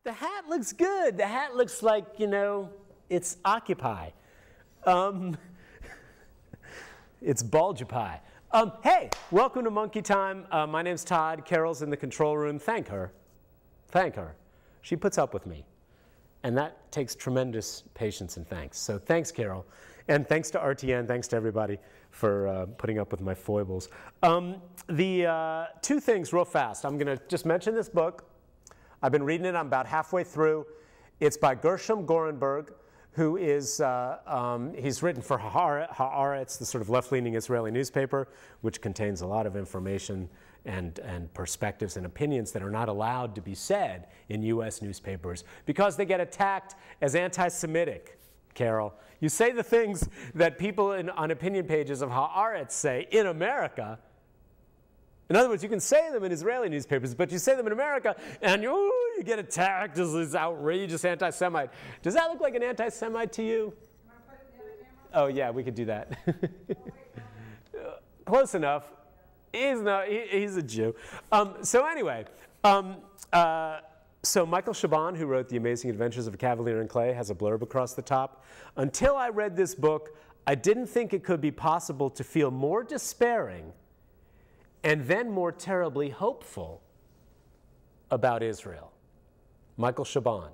The hat looks good. The hat looks like, you know, it's Occupy. It's Bulgapie. Hey, welcome to Monkey Time. My name's Todd. Carol's in the control room. Thank her. Thank her. She puts up with me. And that takes tremendous patience and thanks. So thanks, Carol. And thanks to RTN. Thanks to everybody for putting up with my foibles. The two things real fast. I'm going to just mention this book. I've been reading it. I'm about halfway through. It's by Gershom Gorenberg, who is, he's written for Haaretz, the sort of left-leaning Israeli newspaper, which contains a lot of information and perspectives and opinions that are not allowed to be said in US newspapers because they get attacked as anti-Semitic, Carol. You say the things that people on opinion pages of Haaretz say in America. In other words, you can say them in Israeli newspapers, but you say them in America, and you get attacked as this outrageous anti-Semite. Does that look like an anti-Semite to you? Oh, yeah, we could do that. Close enough. He's a Jew. So anyway, so Michael Chabon, who wrote The Amazing Adventures of a Cavalier in Clay, has a blurb across the top. Until I read this book, I didn't think it could be possible to feel more despairing and then more terribly hopeful about Israel. Michael Chabon.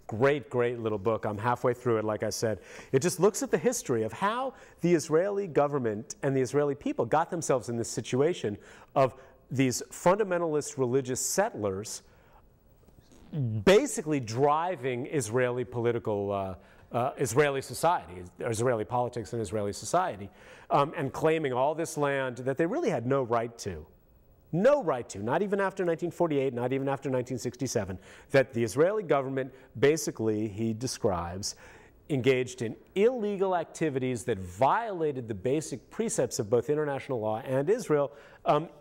Great, great little book. I'm halfway through it, like I said. It just looks at the history of how the Israeli government and the Israeli people got themselves in this situation of these fundamentalist religious settlers basically driving Israeli political Israeli society, Israeli politics and Israeli society, and claiming all this land that they really had no right to. No right to, not even after 1948, not even after 1967, that the Israeli government basically, he describes, engaged in illegal activities that violated the basic precepts of both international law and Israel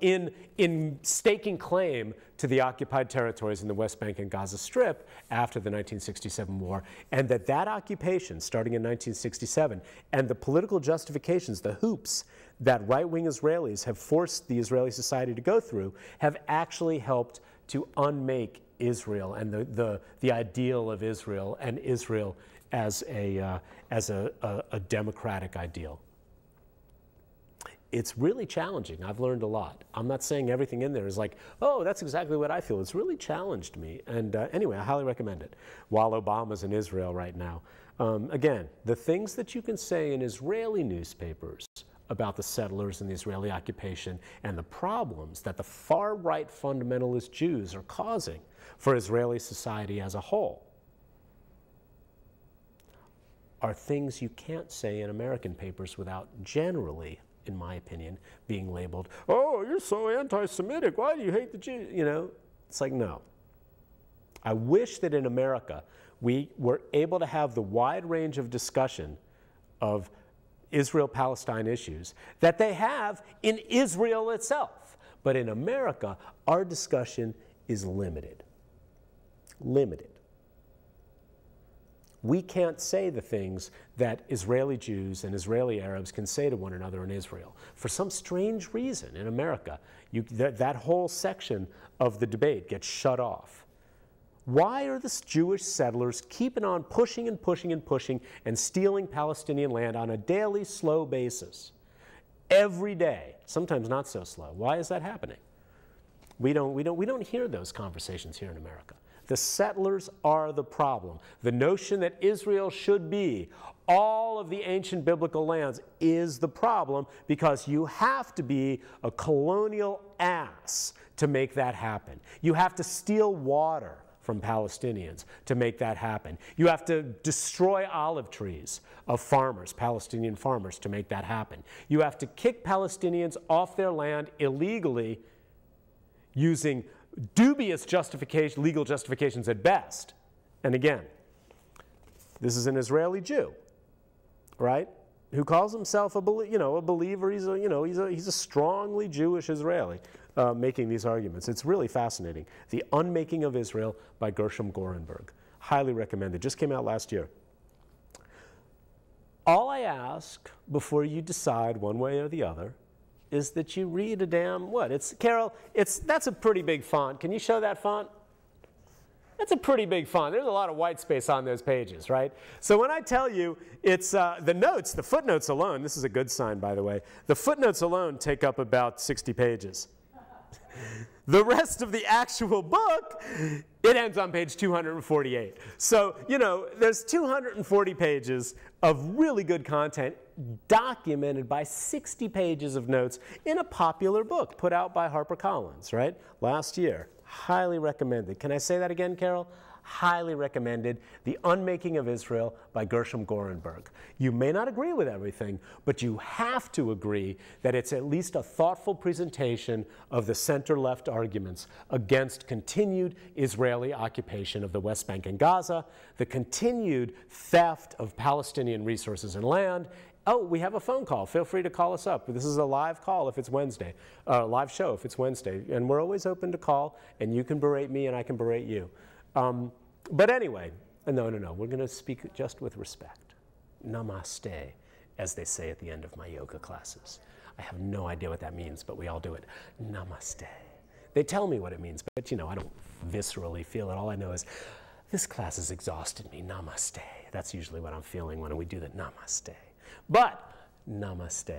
in staking claim to the occupied territories in the West Bank and Gaza Strip after the 1967 war, and that occupation, starting in 1967, and the political justifications, the hoops that right-wing Israelis have forced the Israeli society to go through, have actually helped to unmake Israel and the ideal of Israel and Israel as a democratic ideal. It's really challenging. I've learned a lot. I'm not saying everything in there is like, oh, that's exactly what I feel. It's really challenged me. And anyway, I highly recommend it. While Obama's in Israel right now. Again, the things that you can say in Israeli newspapers about the settlers and the Israeli occupation and the problems that the far-right fundamentalist Jews are causing for Israeli society as a whole are things you can't say in American papers without generally, in my opinion, being labeled, oh, you're so anti-Semitic, why do you hate the Jews? You know, it's like, no. I wish that in America we were able to have the wide range of discussion of Israel-Palestine issues that they have in Israel itself. But in America, our discussion is limited. Limited. We can't say the things that Israeli Jews and Israeli Arabs can say to one another in Israel. For some strange reason in America, that whole section of the debate gets shut off. Why are the Jewish settlers keeping on pushing and pushing and pushing and stealing Palestinian land on a daily, slow basis? Every day, sometimes not so slow. Why is that happening? We don't hear those conversations here in America. The settlers are the problem. The notion that Israel should be all of the ancient biblical lands is the problem because you have to be a colonial ass to make that happen. You have to steal water from Palestinians to make that happen. You have to destroy olive trees of farmers, Palestinian farmers, to make that happen. You have to kick Palestinians off their land illegally using dubious legal justifications at best. And again, this is an Israeli Jew, right, who calls himself a believer. He's a strongly Jewish Israeli making these arguments. It's really fascinating. The Unmaking of Israel by Gershom Gorenberg. Highly recommended. Just came out last year. All I ask before you decide one way or the other is that you read a damn, what? Carol, that's a pretty big font. Can you show that font? That's a pretty big font. There's a lot of white space on those pages, right? So when I tell you it's the notes, the footnotes alone, this is a good sign, by the way, the footnotes alone take up about 60 pages. The rest of the actual book, it ends on page 248. So, you know, there's 240 pages of really good content documented by 60 pages of notes in a popular book put out by HarperCollins, right? Last year. Highly recommended. Can I say that again, Carol? Highly recommended. The Unmaking of Israel by Gershom Gorenberg. You may not agree with everything, but you have to agree that it's at least a thoughtful presentation of the center-left arguments against continued Israeli occupation of the West Bank and Gaza, the continued theft of Palestinian resources and land. Oh, we have a phone call. Feel free to call us up. This is a live call if it's Wednesday, live show if it's Wednesday. And we're always open to call, and you can berate me and I can berate you. But anyway, no, we're going to speak just with respect. Namaste, as they say at the end of my yoga classes. I have no idea what that means, but we all do it. Namaste. They tell me what it means, but you know, I don't viscerally feel it. All I know is, this class has exhausted me. Namaste. That's usually what I'm feeling when we do the namaste. But, namaste.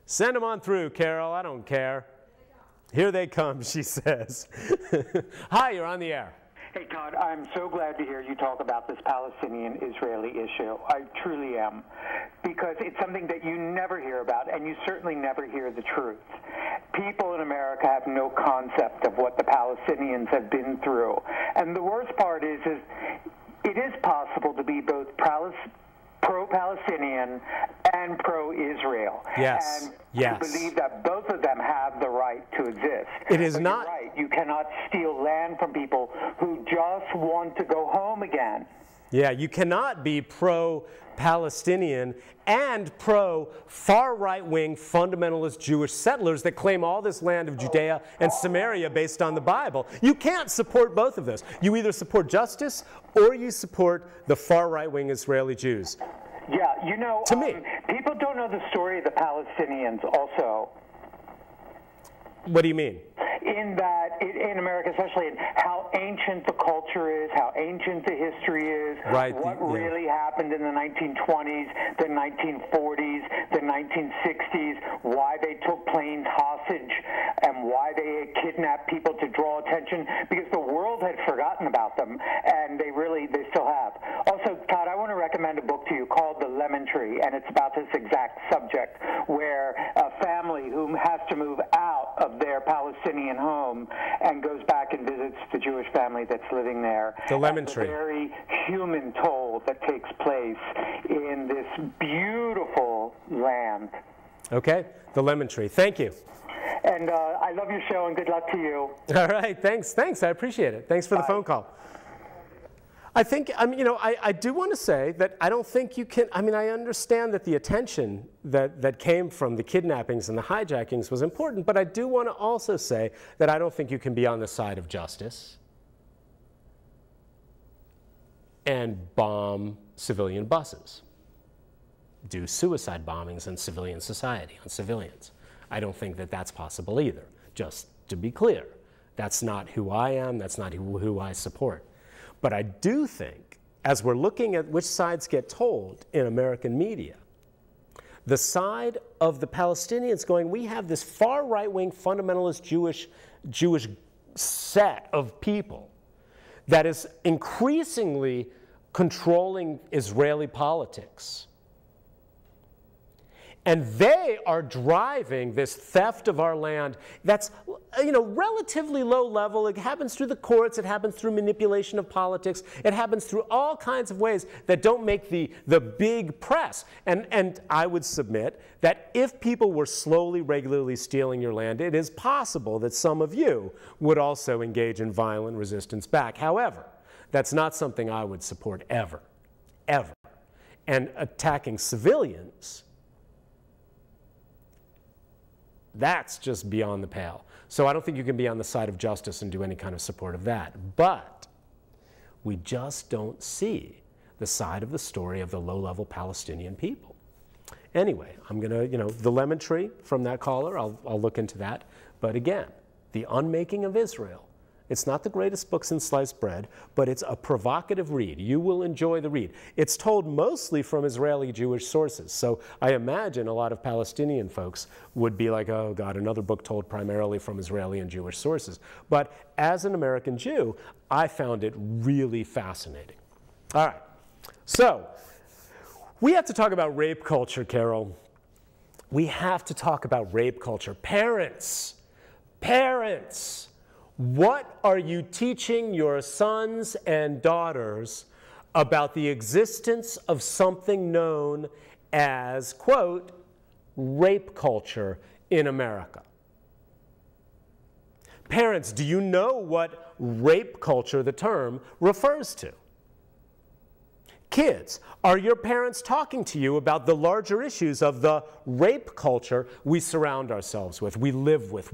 Send them on through, Carol. I don't care. Here they come, she says. Hi, you're on the air. Hey, Todd, I'm so glad to hear you talk about this Palestinian-Israeli issue. I truly am, because it's something that you never hear about, and you certainly never hear the truth. People in America have no concept of what the Palestinians have been through. And the worst part is it is possible to be both pro-Palestinian and pro-Israel. Yes. And yes. to believe that both of them have the right to exist. It is but not. You're right. You cannot steal land from people who just want to go home again. Yeah, you cannot be pro-Palestinian and pro-far right-wing fundamentalist Jewish settlers that claim all this land of Judea and Samaria based on the Bible. You can't support both of those. You either support justice or you support the far right-wing Israeli Jews. Yeah, you know, to me, people don't know the story of the Palestinians also. What do you mean? In that, in America especially, how ancient the culture is, how ancient the history is, right, what really happened in the 1920s, the 1940s, the 1960s, why they took planes hostage, and why they kidnapped people to draw attention, because the world had forgotten about them, and they still have. Also, Todd, I want to recommend a book to you called The Lemon Tree, and it's about this exact subject, where a family who has to move out of their Palestinian home and goes back and visits the Jewish family that's living there. The Lemon Tree. The very human toll that takes place in this beautiful land. Okay, The Lemon Tree. Thank you. And I love your show, and good luck to you. All right, thanks. I appreciate it. Thanks for the phone call. I think, you know, I do want to say that I don't think you can, I understand that the attention that came from the kidnappings and the hijackings was important, but I do want to also say that I don't think you can be on the side of justice and bomb civilian buses, do suicide bombings in civilian society on civilians. I don't think that that's possible either, just to be clear. That's not who I am, that's not who I support. But I do think, as we're looking at which sides get told in American media, the side of the Palestinians going, we have this far right-wing fundamentalist Jewish set of people that is increasingly controlling Israeli politics. And they are driving this theft of our land that's, you know, relatively low level. It happens through the courts. It happens through manipulation of politics. It happens through all kinds of ways that don't make the big press. And I would submit that if people were slowly, regularly stealing your land, it is possible that some of you would also engage in violent resistance back. However, that's not something I would support ever, ever. And attacking civilians, that's just beyond the pale. So I don't think you can be on the side of justice and do any kind of support of that. But we just don't see the side of the story of the low-level Palestinian people. Anyway, I'm going to, the lemon tree from that caller, I'll look into that. But again, the Unmaking of Israel. It's not the greatest book since sliced bread, but it's a provocative read. You will enjoy the read. It's told mostly from Israeli Jewish sources. So I imagine a lot of Palestinian folks would be like, oh God, another book told primarily from Israeli and Jewish sources. But as an American Jew, I found it really fascinating. All right, so we have to talk about rape culture, Carol. We have to talk about rape culture. Parents, what are you teaching your sons and daughters about the existence of something known as, quote, rape culture in America? Parents, do you know what rape culture, the term, refers to? Kids, are your parents talking to you about the larger issues of the rape culture we surround ourselves with, we live with,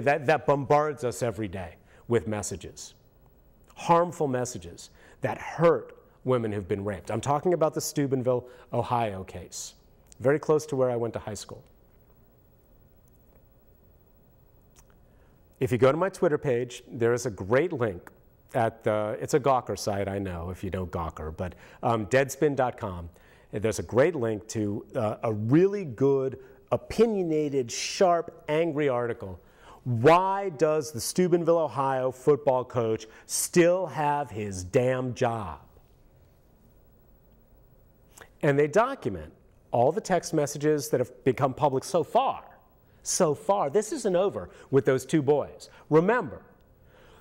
that bombards us every day with messages, harmful messages that hurt women who've been raped? I'm talking about the Steubenville, Ohio case, very close to where I went to high school. If you go to my Twitter page, there is a great link at it's a Gawker site, I know, if you know Gawker, but deadspin.com. There's a great link to a really good, opinionated, sharp, angry article. Why does the Steubenville, Ohio football coach still have his damn job? And they document all the text messages that have become public so far. So far, this isn't over with those two boys. Remember,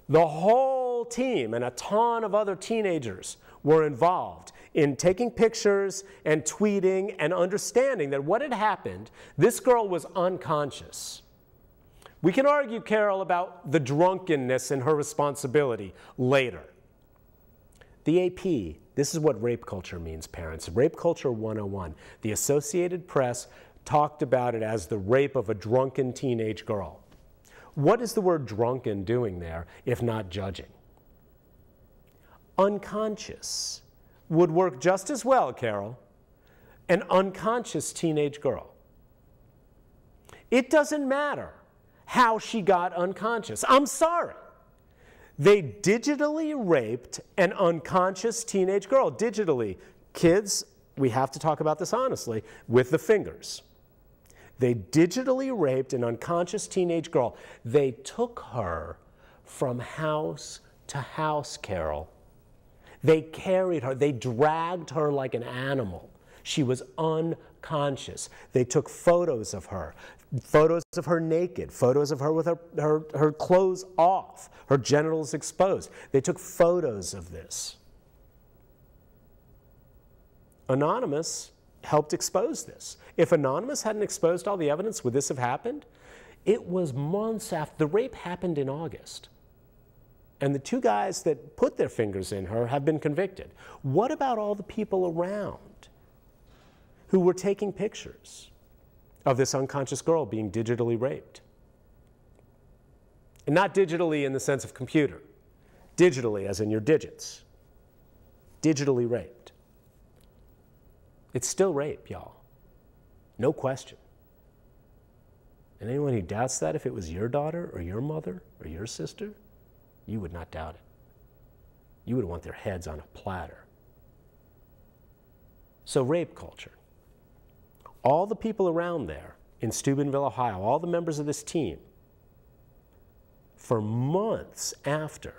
the whole team and a ton of other teenagers were involved in taking pictures and tweeting and understanding that what had happened, this girl was unconscious. We can argue, Carol, about the drunkenness and her responsibility later. The AP, this is what rape culture means, parents. Rape culture 101. The Associated Press talked about it as the rape of a drunken teenage girl. What is the word drunken doing there if not judging? Unconscious would work just as well, Carol. An unconscious teenage girl. It doesn't matter how she got unconscious. I'm sorry. They digitally raped an unconscious teenage girl. Digitally. Kids, we have to talk about this honestly, with the fingers. They digitally raped an unconscious teenage girl. They took her from house to house, Carol. They carried her. They dragged her like an animal. She was unconscious. They took photos of her naked, photos of her with her clothes off, her genitals exposed. They took photos of this. Anonymous helped expose this. If Anonymous hadn't exposed all the evidence, would this have happened? It was months after. The rape happened in August. And the two guys that put their fingers in her have been convicted. What about all the people around who were taking pictures of this unconscious girl being digitally raped? And not digitally in the sense of computer. Digitally as in your digits. Digitally raped. It's still rape, y'all. No question. And anyone who doubts that, if it was your daughter or your mother or your sister, you would not doubt it. You would want their heads on a platter. So rape culture. All the people around there in Steubenville, Ohio, all the members of this team, for months after,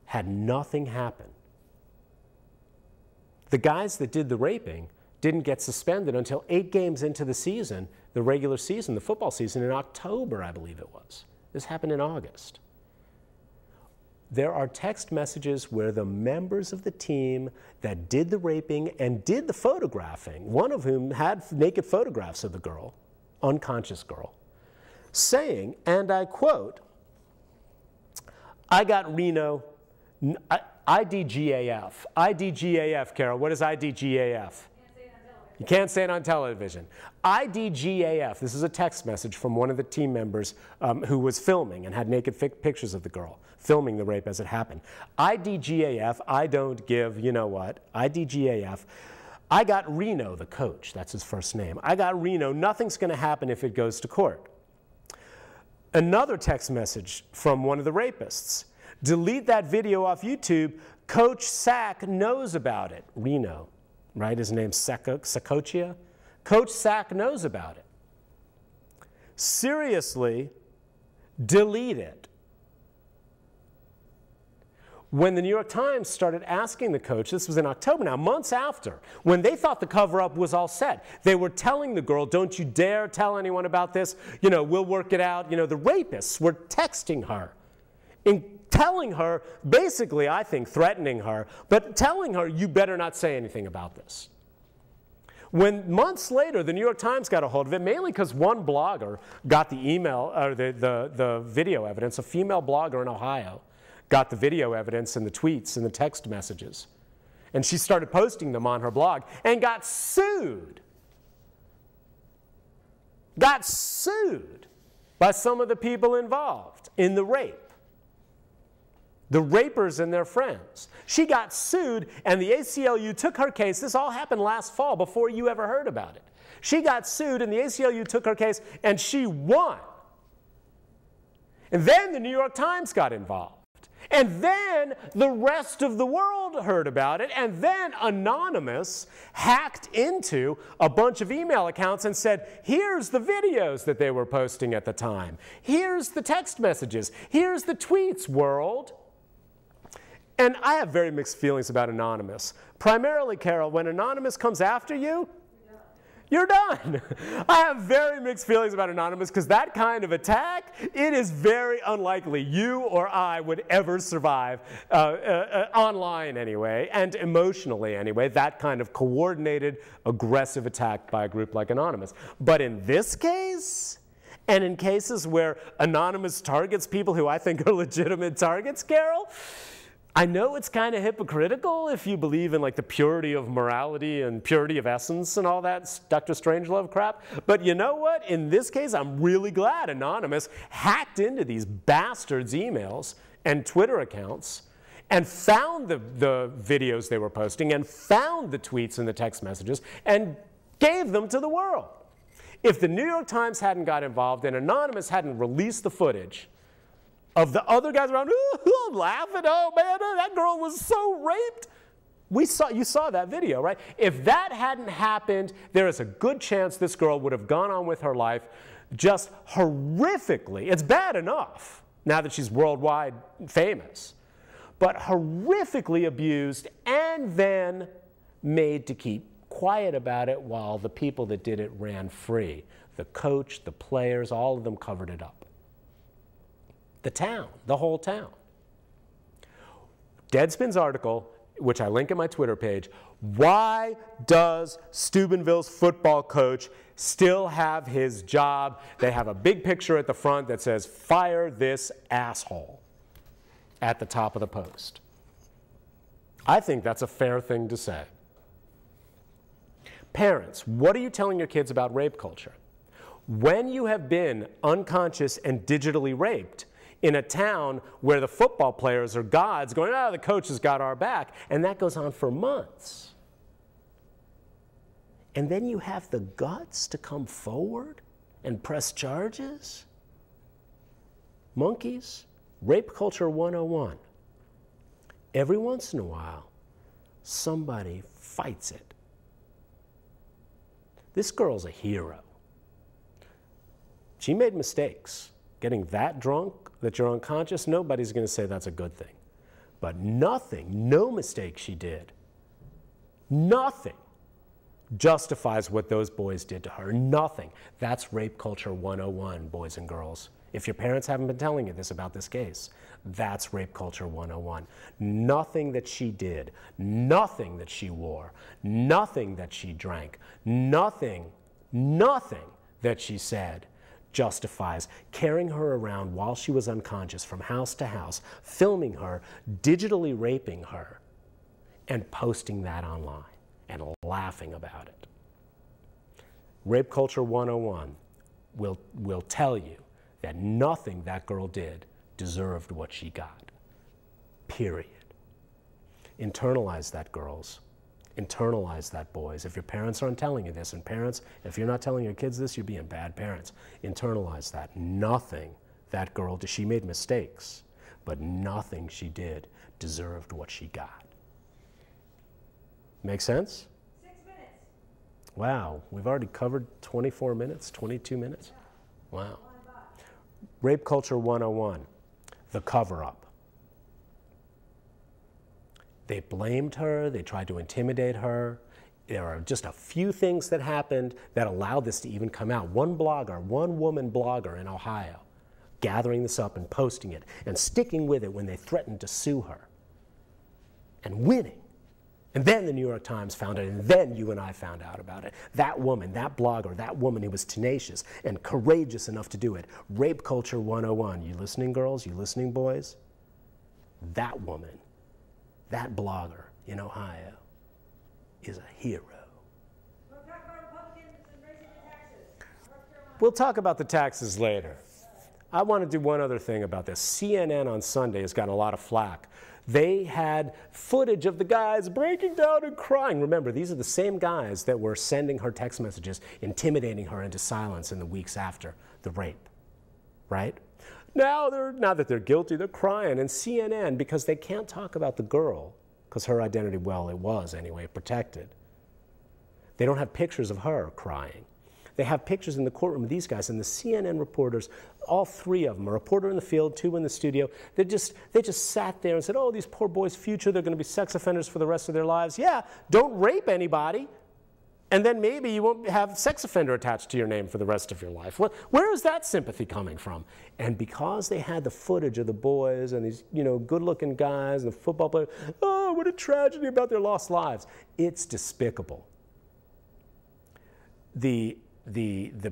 had nothing happen. The guys that did the raping didn't get suspended until 8 games into the season, the regular season, the football season, in October, I believe it was. This happened in August. There are text messages where the members of the team that did the raping and did the photographing, one of whom had naked photographs of the girl, unconscious girl, saying, and I quote, I got Reno, IDGAF. IDGAF, Carol, what is IDGAF? You can't say it on television. IDGAF, this is a text message from one of the team members who was filming and had naked pictures of the girl, filming the rape as it happened. IDGAF, I don't give, you know what, IDGAF, I got Reno, the coach. That's his first name. I got Reno. Nothing's going to happen if it goes to court. Another text message from one of the rapists. Delete that video off YouTube. Coach Sack knows about it. Reno, right? His name's Sakochia. Coach Sack knows about it. Seriously, delete it. When the New York Times started asking the coach, this was in October now, months after, when they thought the cover-up was all set, they were telling the girl, don't you dare tell anyone about this, you know, we'll work it out. You know, the rapists were texting her, telling her, basically, I think, threatening her, but telling her, you better not say anything about this. When months later, the New York Times got a hold of it, mainly because one blogger got the email, or the video evidence, a female blogger in Ohio, got the video evidence and the tweets and the text messages. And she started posting them on her blog and got sued. Got sued by some of the people involved in the rape. The rapers and their friends. She got sued, and the ACLU took her case. This all happened last fall before you ever heard about it. She got sued, and the ACLU took her case, and she won. And then the New York Times got involved. And then the rest of the world heard about it, and then Anonymous hacked into a bunch of email accounts and said, here's the videos that they were posting at the time. Here's the text messages. Here's the tweets, world. And I have very mixed feelings about Anonymous. Primarily, Carol, when Anonymous comes after you, you're done. I have very mixed feelings about Anonymous because that kind of attack, it is very unlikely you or I would ever survive, online anyway, and emotionally anyway, that kind of coordinated, aggressive attack by a group like Anonymous. But in this case, and in cases where Anonymous targets people who I think are legitimate targets, Carol, I know it's kind of hypocritical if you believe in like the purity of morality and purity of essence and all that Dr. Strangelove crap. But you know what? In this case, I'm really glad Anonymous hacked into these bastards' emails and Twitter accounts and found the videos they were posting and found the tweets and the text messages and gave them to the world. If the New York Times hadn't got involved and Anonymous hadn't released the footage of the other guys around, laughing, oh man, that girl was so raped. You saw that video, right? If that hadn't happened, there is a good chance this girl would have gone on with her life just horrifically. It's bad enough now that she's worldwide famous, but horrifically abused and then made to keep quiet about it while the people that did it ran free. The coach, the players, all of them covered it up. The town, the whole town. Deadspin's article, which I link in my Twitter page, why does Steubenville's football coach still have his job? They have a big picture at the front that says, fire this asshole, at the top of the post. I think that's a fair thing to say. Parents, what are you telling your kids about rape culture? When you have been unconscious and digitally raped, in a town where the football players are gods going, oh, the coach has got our back. And that goes on for months. And then you have the guts to come forward and press charges? Monkeys, Rape Culture 101. Every once in a while, somebody fights it. This girl's a hero. She made mistakes. Getting that drunk that you're unconscious, nobody's going to say that's a good thing. But nothing, no mistake she did, nothing justifies what those boys did to her. Nothing. That's Rape Culture 101, boys and girls. If your parents haven't been telling you this about this case, that's Rape Culture 101. Nothing that she did, nothing that she wore, nothing that she drank, nothing that she said justifies carrying her around while she was unconscious from house to house, filming her, digitally raping her, and posting that online and laughing about it. Rape Culture 101 will tell you that nothing that girl did deserved what she got. Period. Internalize that, girls. Internalize that, boys. If your parents aren't telling you this, and parents, if you're not telling your kids this, you're being bad parents. Internalize that. Nothing that girl did. She made mistakes, but nothing she did deserved what she got. Make sense? 6 minutes. Wow, we've already covered 24 minutes, 22 minutes. Wow. Rape Culture 101, the cover-up. They blamed her, they tried to intimidate her. There are just a few things that happened that allowed this to even come out. One blogger, one woman blogger in Ohio, gathering this up and posting it and sticking with it when they threatened to sue her and winning. And then the New York Times found it, and then you and I found out about it. That woman, that blogger, that woman who was tenacious and courageous enough to do it. Rape Culture 101. You listening, girls? You listening, boys? That woman, that blogger in Ohio is a hero. We'll talk about Republicans and raising the taxes. We'll talk about the taxes later. I want to do one other thing about this. CNN on Sunday has gotten a lot of flack. They had footage of the guys breaking down and crying. Remember, these are the same guys that were sending her text messages, intimidating her into silence in the weeks after the rape, right? Now that they're guilty, they're crying. And CNN, because they can't talk about the girl, because her identity, well, it was anyway, protected. They don't have pictures of her crying. They have pictures in the courtroom of these guys, and the CNN reporters, all three of them, a reporter in the field, two in the studio, they just sat there and said, oh, these poor boys' future, they're going to be sex offenders for the rest of their lives. Yeah, don't rape anybody, and then maybe you won't have sex offender attached to your name for the rest of your life. Where is that sympathy coming from? And because they had the footage of the boys and these, good-looking guys and the football players, oh, what a tragedy about their lost lives. It's despicable. The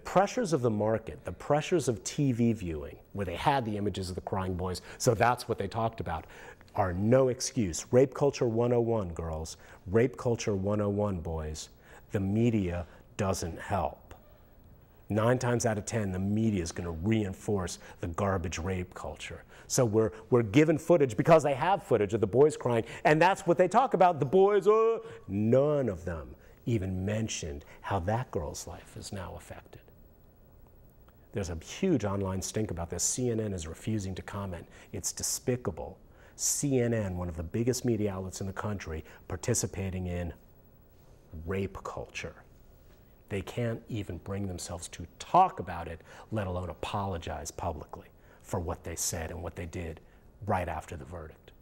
pressures of the market, the pressures of TV viewing, where they had the images of the crying boys, so that's what they talked about, are no excuse. Rape Culture 101, girls. Rape Culture 101, boys. The media doesn't help. 9 times out of 10, the media is going to reinforce the garbage rape culture. So we're given footage because they have footage of the boys crying, and that's what they talk about. The boys, none of them even mentioned how that girl's life is now affected. There's a huge online stink about this. CNN is refusing to comment. It's despicable. CNN, one of the biggest media outlets in the country, participating in rape culture. They can't even bring themselves to talk about it, let alone apologize publicly for what they said and what they did right after the verdict.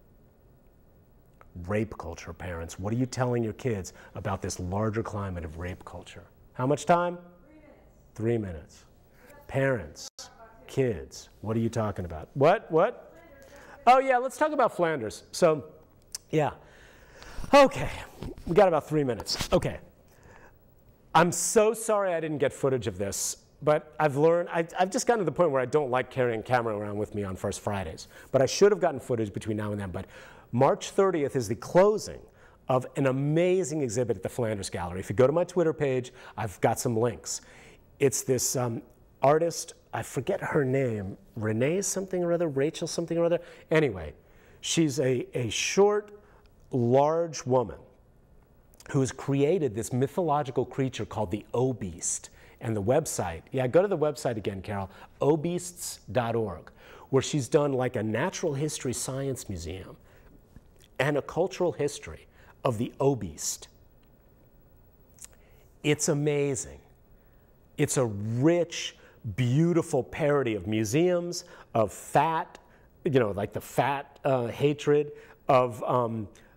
Rape culture, parents. What are you telling your kids about this larger climate of rape culture? How much time? 3 minutes. 3 minutes. Parents, kids, what are you talking about? What? Oh yeah, let's talk about Flanders. So, yeah. Okay, we got about 3 minutes. Okay. I'm so sorry I didn't get footage of this, but I've learned, I've just gotten to the point where I don't like carrying a camera around with me on First Fridays. But I should have gotten footage between now and then. But March 30th is the closing of an amazing exhibit at the Flanders Gallery. If you go to my Twitter page, I've got some links. It's this artist, I forget her name, Renee something or other, Rachel something or other. Anyway, she's a short, large woman who has created this mythological creature called the Obeast. And the website, yeah, go to the website again, Carol, obeasts.org, where she's done like a natural history science museum and a cultural history of the Obeast. It's amazing. It's a rich, beautiful parody of museums, of fat, like the fat hatred, of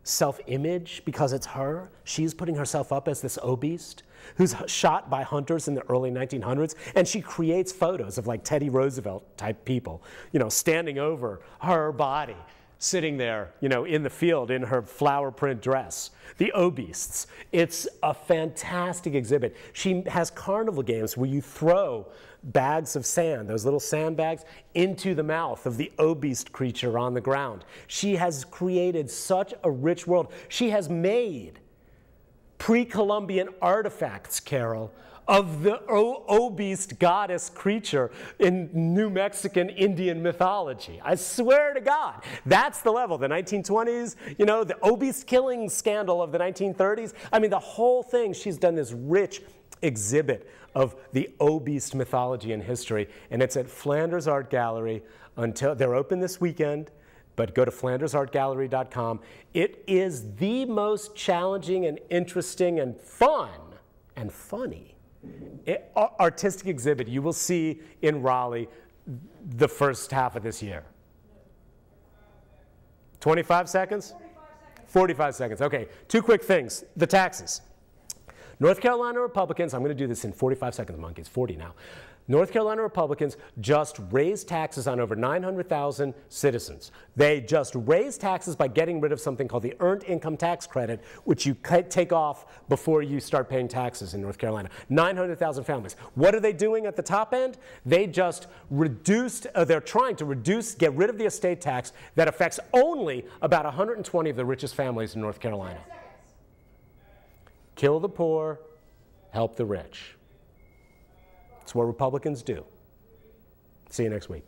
self-image, because it's her. She's putting herself up as this Obeast who's shot by hunters in the early 1900s, and she creates photos of like Teddy Roosevelt type people, standing over her body, sitting there, in the field in her flower print dress. The Obeasts. It's a fantastic exhibit. She has carnival games where you throw bags of sand, those little sandbags, into the mouth of the Obeast creature on the ground. She has created such a rich world. She has made pre-Columbian artifacts, Carol, of the Obeast goddess creature in New Mexican Indian mythology. I swear to God, that's the level. The 1920s, you know, the Obeast killing scandal of the 1930s. I mean, the whole thing, she's done this rich exhibit of the Obeast mythology and history, and it's at Flanders Art Gallery until they're open this weekend. But go to flandersartgallery.com. It is the most challenging and interesting and fun and funny artistic exhibit you will see in Raleigh the first half of this year. 25 seconds? 45 seconds. Okay, two quick things. The taxes. North Carolina Republicans, I'm going to do this in 45 seconds, Monkey, it's 40 now. North Carolina Republicans just raised taxes on over 900,000 citizens. They just raised taxes by getting rid of something called the Earned Income Tax Credit, which you take off before you start paying taxes in North Carolina. 900,000 families. What are they doing at the top end? They just reduced, they're trying to reduce, get rid of the estate tax that affects only about 120 of the richest families in North Carolina. Kill the poor, help the rich. It's what Republicans do. See you next week.